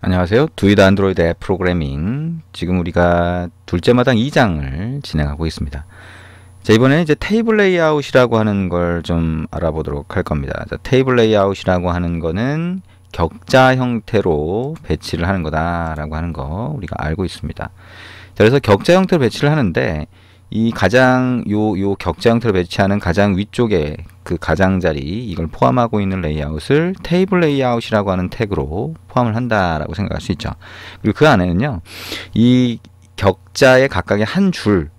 안녕하세요. 두이드 안드로이드 앱 프로그래밍. 지금 우리가 둘째 마당 2장을 진행하고 있습니다. 자, 이번에는 이제 테이블 레이아웃이라고 하는 걸 좀 알아보도록 할 겁니다. 자, 테이블 레이아웃이라고 하는 거는 격자 형태로 배치를 하는 거다라고 하는 거 우리가 알고 있습니다. 자, 그래서 격자 형태로 배치를 하는데 이 가장 요 격자 형태로 배치하는 가장 위쪽에 그 가장자리 이걸 포함하고 있는 레이아웃을 테이블 레이아웃이라고 하는 태그로 포함을 한다라고 생각할 수 있죠. 그리고 그 안에는요, 이 격자의 각각의 한 줄,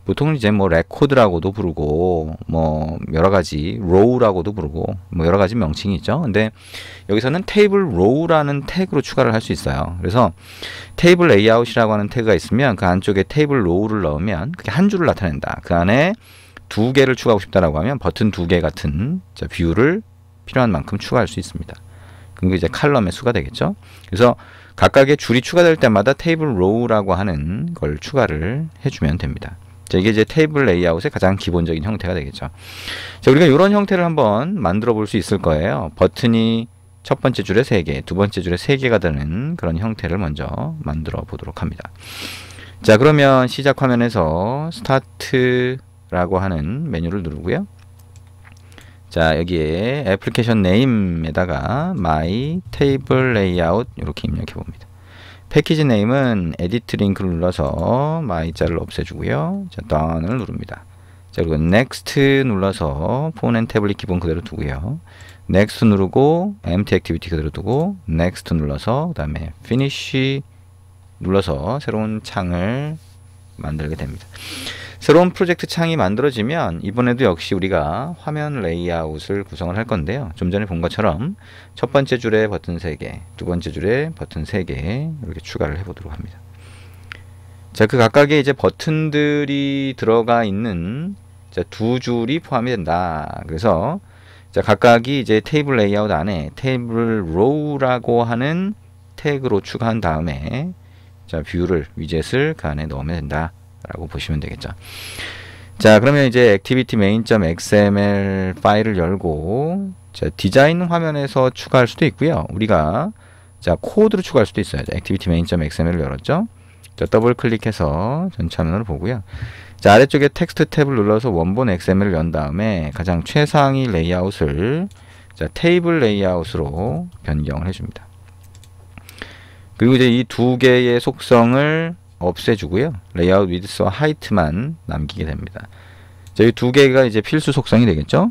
보통은 이제 뭐 레코드라고도 부르고 뭐 여러 가지 로우라고도 부르고 뭐 여러 가지 명칭이 있죠. 근데 여기서는 테이블 로우라는 태그로 추가를 할 수 있어요. 그래서 테이블 레이아웃이라고 하는 태그가 있으면 그 안쪽에 테이블 로우를 넣으면 그게 한 줄을 나타낸다. 그 안에 두 개를 추가하고 싶다라고 하면 버튼 두 개 같은 뷰를 필요한 만큼 추가할 수 있습니다. 그게 이제 칼럼의 수가 되겠죠. 그래서 각각의 줄이 추가될 때마다 테이블 로우라고 하는 걸 추가를 해주면 됩니다. 자, 이게 이제 테이블 레이아웃의 가장 기본적인 형태가 되겠죠. 자, 우리가 이런 형태를 한번 만들어 볼 수 있을 거예요. 버튼이 첫 번째 줄에 3개, 두 번째 줄에 3개가 되는 그런 형태를 먼저 만들어 보도록 합니다. 자, 그러면 시작 화면에서 스타트라고 하는 메뉴를 누르고요. 자, 여기에 애플리케이션 네임에다가 My Table Layout 이렇게 입력해 봅니다. 패키지 네임은 에디트 링크를 눌러서 my자를 없애주고요. 자, done을 누릅니다. 자, 그리고 next 눌러서 폰 앤 태블릿 기본 그대로 두고요. next 누르고 empty activity 그대로 두고 next 눌러서 그 다음에 finish 눌러서 새로운 창을 만들게 됩니다. 새로운 프로젝트 창이 만들어지면 이번에도 역시 우리가 화면 레이아웃을 구성을 할 건데요. 좀 전에 본 것처럼 첫 번째 줄에 버튼 3개, 두 번째 줄에 버튼 3개 이렇게 추가를 해보도록 합니다. 자, 그 각각의 이제 버튼들이 들어가 있는 두 줄이 포함이 된다. 그래서 자, 각각이 이제 테이블 레이아웃 안에 테이블 로우라고 하는 태그로 추가한 다음에 자, 뷰를 위젯을 그 안에 넣으면 된다. 라고 보시면 되겠죠. 자, 그러면 이제 activity main.xml 파일을 열고 자, 디자인 화면에서 추가할 수도 있고요. 우리가 자, 코드로 추가할 수도 있어요. 자, activity main.xml을 열었죠. 자, 더블 클릭해서 전체 화면을 보고요. 자, 아래쪽에 텍스트 탭을 눌러서 원본 XML을 연 다음에 가장 최상위 레이아웃을 자, 테이블 레이아웃으로 변경을 해줍니다. 그리고 이제 이 두 개의 속성을 없애주고요. 레이아웃 위드스와 하이트만 남기게 됩니다. 자, 이 두 개가 이제 필수 속성이 되겠죠.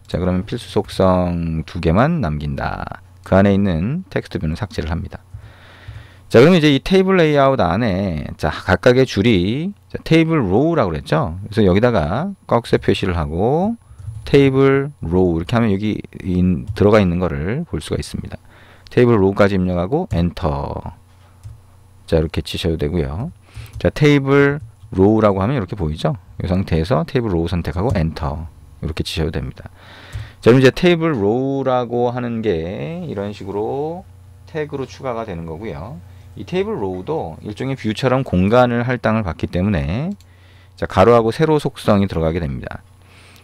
자, 그러면 필수 속성 두 개만 남긴다. 그 안에 있는 텍스트 뷰는 삭제를 합니다. 자, 그러면 이제 이 테이블 레이아웃 안에 자, 각각의 줄이 자, 테이블 로우라고 그랬죠. 그래서 여기다가 꺽쇠 표시를 하고 테이블 로우 이렇게 하면 여기 들어가 있는 거를 볼 수가 있습니다. 테이블 로우까지 입력하고 엔터. 자, 이렇게 치셔도 되고요. 자, 테이블 로우라고 하면 이렇게 보이죠? 이 상태에서 테이블 로우 선택하고 엔터 이렇게 치셔도 됩니다. 자, 그럼 이제 테이블 로우라고 하는 게 이런 식으로 태그로 추가가 되는 거고요. 이 테이블 로우도 일종의 뷰처럼 공간을 할당을 받기 때문에 자, 가로하고 세로 속성이 들어가게 됩니다.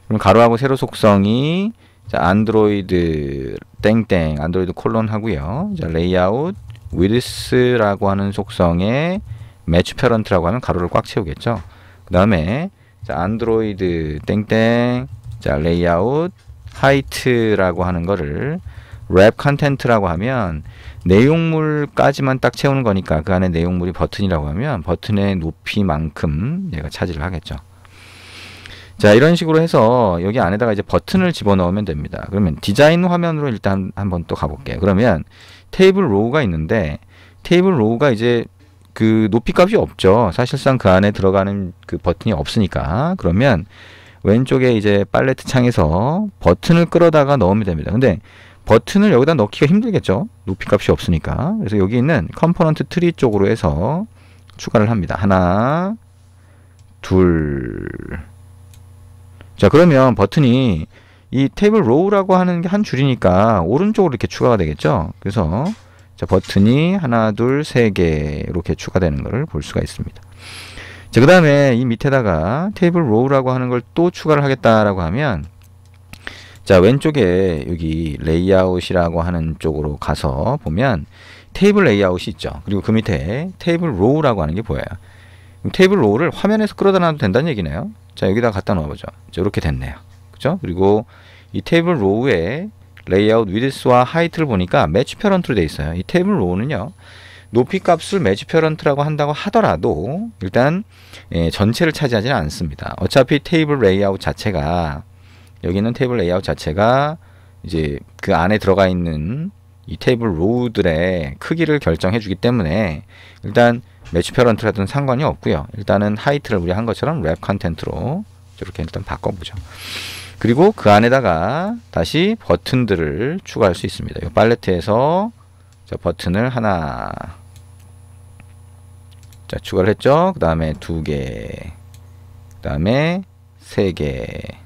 그럼 가로하고 세로 속성이 자, 안드로이드 땡땡 안드로이드 콜론 하고요. 자, 레이아웃 위드스라고 하는 속성에 매치 페런트라고 하면 가로를 꽉 채우겠죠. 그 다음에 안드로이드 땡땡 자, 레이아웃 하이트라고 하는 거를 랩 컨텐트라고 하면 내용물까지만 딱 채우는 거니까 그 안에 내용물이 버튼이라고 하면 버튼의 높이만큼 얘가 차지를 하겠죠. 자, 이런 식으로 해서 여기 안에다가 이제 버튼을 집어넣으면 됩니다. 그러면 디자인 화면으로 일단 한번 또 가볼게요. 그러면 테이블 로우가 있는데 테이블 로우가 이제 그 높이 값이 없죠. 사실상 그 안에 들어가는 그 버튼이 없으니까. 그러면 왼쪽에 이제 팔레트 창에서 버튼을 끌어다가 넣으면 됩니다. 근데 버튼을 여기다 넣기가 힘들겠죠. 높이 값이 없으니까. 그래서 여기 있는 컴포넌트 트리 쪽으로 해서 추가를 합니다. 하나, 둘. 자, 그러면 버튼이 이 테이블 로우라고 하는 게 한 줄이니까 오른쪽으로 이렇게 추가가 되겠죠. 그래서 자, 버튼이 하나, 둘, 세 개 이렇게 추가되는 것을 볼 수가 있습니다. 자, 그 다음에 이 밑에다가 테이블 로우라고 하는 걸 또 추가를 하겠다라고 하면 자, 왼쪽에 여기 레이아웃이라고 하는 쪽으로 가서 보면 테이블 레이아웃이 있죠. 그리고 그 밑에 테이블 로우라고 하는 게 보여요. 테이블 로우를 화면에서 끌어다 놔도 된다는 얘기네요. 자, 여기다 갖다 놓아보죠. 이렇게 됐네요. 그죠? 그리고 이 테이블 로우의 레이아웃 위드스와 하이트를 보니까 매치 페런트로 되어 있어요. 이 테이블 로우는요, 높이 값을 매치 페런트라고 한다고 하더라도 일단 전체를 차지하지는 않습니다. 어차피 테이블 레이아웃 자체가, 여기 있는 테이블 레이아웃 자체가 이제 그 안에 들어가 있는 이 테이블 로우들의 크기를 결정해 주기 때문에 일단 매치 페런트라든 상관이 없고요. 일단은 하이트를 우리 한 것처럼 랩 컨텐트로 이렇게 일단 바꿔보죠. 그리고 그 안에다가 다시 버튼들을 추가할 수 있습니다. 이 팔레트에서 자, 버튼을 하나, 자, 추가를 했죠. 그 다음에 2개, 그 다음에 3개,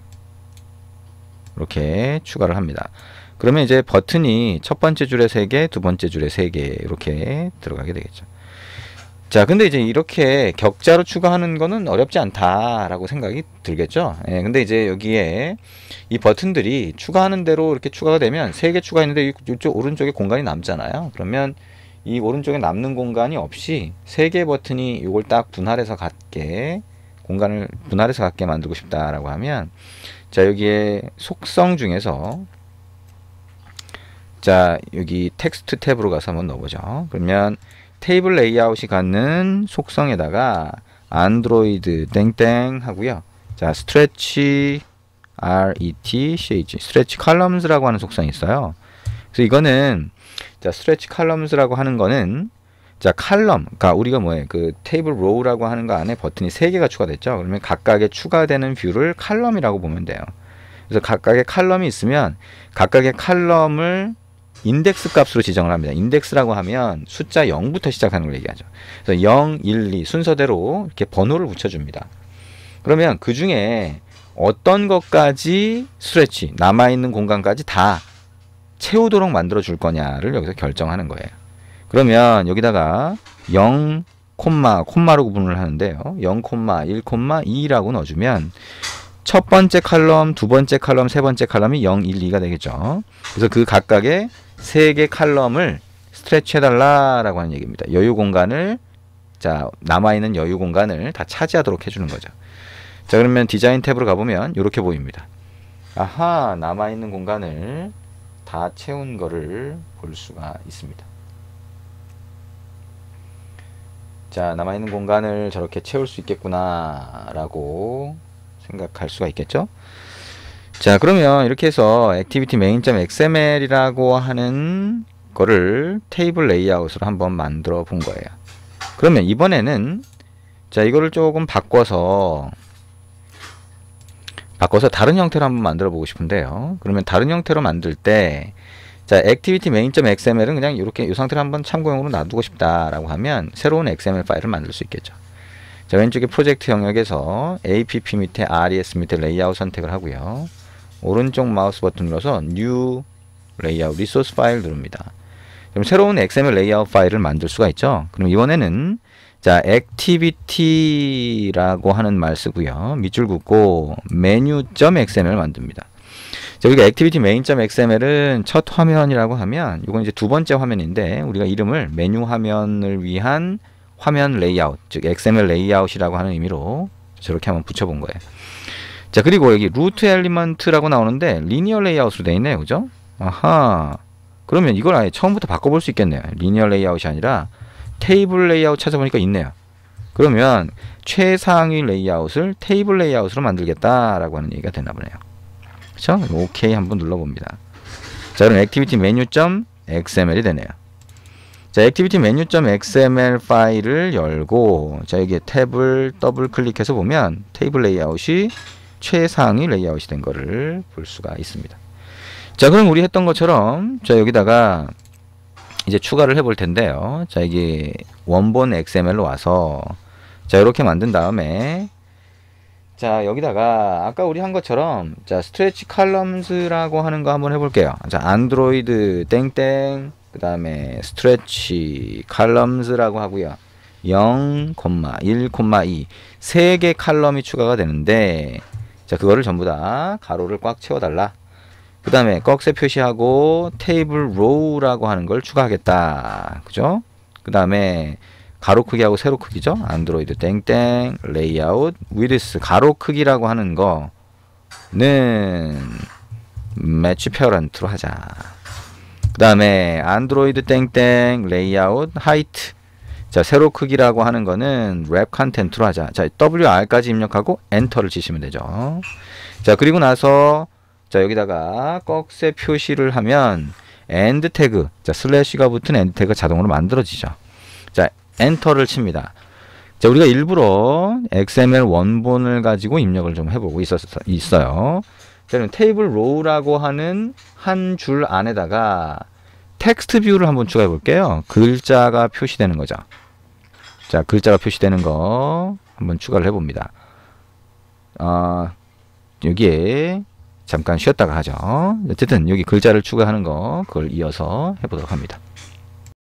이렇게 추가를 합니다. 그러면 이제 버튼이 첫 번째 줄에 3개, 두 번째 줄에 3개 이렇게 들어가게 되겠죠. 자, 근데 이제 이렇게 격자로 추가하는 거는 어렵지 않다라고 생각이 들겠죠. 예, 근데 이제 여기에 이 버튼들이 추가하는 대로 이렇게 추가가 되면 3개 추가했는데 이쪽 오른쪽에 공간이 남잖아요. 그러면 이 오른쪽에 남는 공간이 없이 3개 버튼이 이걸 딱 분할해서 갖게, 공간을 분할해서 갖게 만들고 싶다라고 하면, 자, 여기에 속성 중에서, 자, 여기 텍스트 탭으로 가서 한번 넣어보죠. 그러면 테이블 레이아웃이 갖는 속성에다가 안드로이드 땡땡 하고요. 자, 스트레치 RETCH 스트레치 컬럼스라고 하는 속성이 있어요. 그래서 이거는, 자, 스트레치 컬럼스라고 하는 거는, 자, 칼럼, 그러니까 우리가 뭐예요? 그 테이블 로우라고 하는 거 안에 버튼이 3개가 추가됐죠. 그러면 각각의 추가되는 뷰를 칼럼이라고 보면 돼요. 그래서 각각의 칼럼이 있으면 각각의 칼럼을 인덱스 값으로 지정을 합니다. 인덱스라고 하면 숫자 0부터 시작하는 걸 얘기하죠. 그래서 0, 1, 2 순서대로 이렇게 번호를 붙여줍니다. 그러면 그 중에 어떤 것까지 스트레치, 남아있는 공간까지 다 채우도록 만들어 줄 거냐를 여기서 결정하는 거예요. 그러면 여기다가 0, 콤마로 구분을 하는데요. 0, 1, 2라고 넣어주면 첫 번째 칼럼, 두 번째 칼럼, 세 번째 칼럼이 0, 1, 2가 되겠죠. 그래서 그 각각의 3개 칼럼을 스트레치 해달라라고 하는 얘기입니다. 여유 공간을, 자, 남아있는 여유 공간을 다 차지하도록 해주는 거죠. 자, 그러면 디자인 탭으로 가보면 이렇게 보입니다. 아하, 남아있는 공간을 다 채운 거를 볼 수가 있습니다. 자, 남아있는 공간을 저렇게 채울 수 있겠구나 라고 생각할 수가 있겠죠. 자, 그러면 이렇게 해서 activity main.xml이라고 하는 거를 테이블 레이아웃으로 한번 만들어 본 거예요. 그러면 이번에는, 자, 이거를 조금 바꿔서 다른 형태로 한번 만들어 보고 싶은데요. 그러면 다른 형태로 만들 때, 자, activity main.xml은 그냥 이렇게 이 상태로 한번 참고용으로 놔두고 싶다라고 하면 새로운 XML 파일을 만들 수 있겠죠. 자, 왼쪽에 프로젝트 영역에서 app 밑에 res 밑에 레이아웃 선택을 하고요. 오른쪽 마우스 버튼 눌러서 new 레이아웃 리소스 파일 누릅니다. 그럼 새로운 XML 레이아웃 파일을 만들 수가 있죠. 그럼 이번에는, 자, activity라고 하는 말 쓰고요. 밑줄 긋고 menu.xml 만듭니다. 자, 우리가 activity main.xml은 첫 화면이라고 하면, 이건 이제 두 번째 화면인데 우리가 이름을 메뉴 화면을 위한 화면 레이아웃, 즉 XML 레이아웃이라고 하는 의미로 저렇게 한번 붙여본 거예요. 자, 그리고 여기 루트 엘리먼트라고 나오는데 리니어 레이아웃으로 되어 있네요. 그죠? 아하. 그러면 이걸 아예 처음부터 바꿔볼 수 있겠네요. 리니어 레이아웃이 아니라 테이블 레이아웃 찾아보니까 있네요. 그러면 최상위 레이아웃을 테이블 레이아웃으로 만들겠다라고 하는 얘기가 되나 보네요. 그렇죠? 오케이 한번 눌러봅니다. 자, 그럼 activity menu.xml이 되네요. 자, activity menu.xml 파일을 열고, 자, 여기에 탭을 더블 클릭해서 보면 테이블 레이아웃이 최상위 레이아웃이 된 거를 볼 수가 있습니다. 자, 그럼 우리 했던 것처럼, 자, 여기다가 이제 추가를 해볼 텐데요. 자, 이게 원본 XML로 와서, 자, 이렇게 만든 다음에, 자, 여기다가 아까 우리 한 것처럼, 자, 스트레치 칼럼스라고 하는 거 한번 해볼게요. 자, 안드로이드 땡땡, 그 다음에 스트레치 칼럼스라고 하고요. 0, 1, 2 세 개 칼럼이 추가가 되는데, 자, 그거를 전부 다 가로를 꽉 채워달라. 그 다음에 꺽쇠 표시하고 테이블 로우라고 하는 걸 추가하겠다. 그죠? 그 다음에 가로 크기하고 세로 크기죠. 안드로이드 땡땡 레이아웃 위드스 가로 크기라고 하는 거는 매치 페어런트로 하자. 그 다음에 안드로이드 땡땡 레이아웃 하이트, 자 세로 크기라고 하는 거는 랩 컨텐트로 하자. 자 WR까지 입력하고 엔터를 치시면 되죠. 자 그리고 나서 자 여기다가 꺽쇠 표시를 하면 엔드 태그, 자 슬래시가 붙은 엔드 태그 자동으로 만들어지죠. 자 엔터를 칩니다. 자 우리가 일부러 XML 원본을 가지고 입력을 좀 해보고 있어요. 자, 그럼 테이블 로우라고 하는 한 줄 안에다가 텍스트 뷰를 한번 추가해 볼게요. 글자가 표시되는 거죠. 자 글자가 표시되는 거 한번 추가를 해봅니다. 여기에 잠깐 쉬었다가 하죠. 어쨌든 여기 글자를 추가하는 거 그걸 이어서 해보도록 합니다.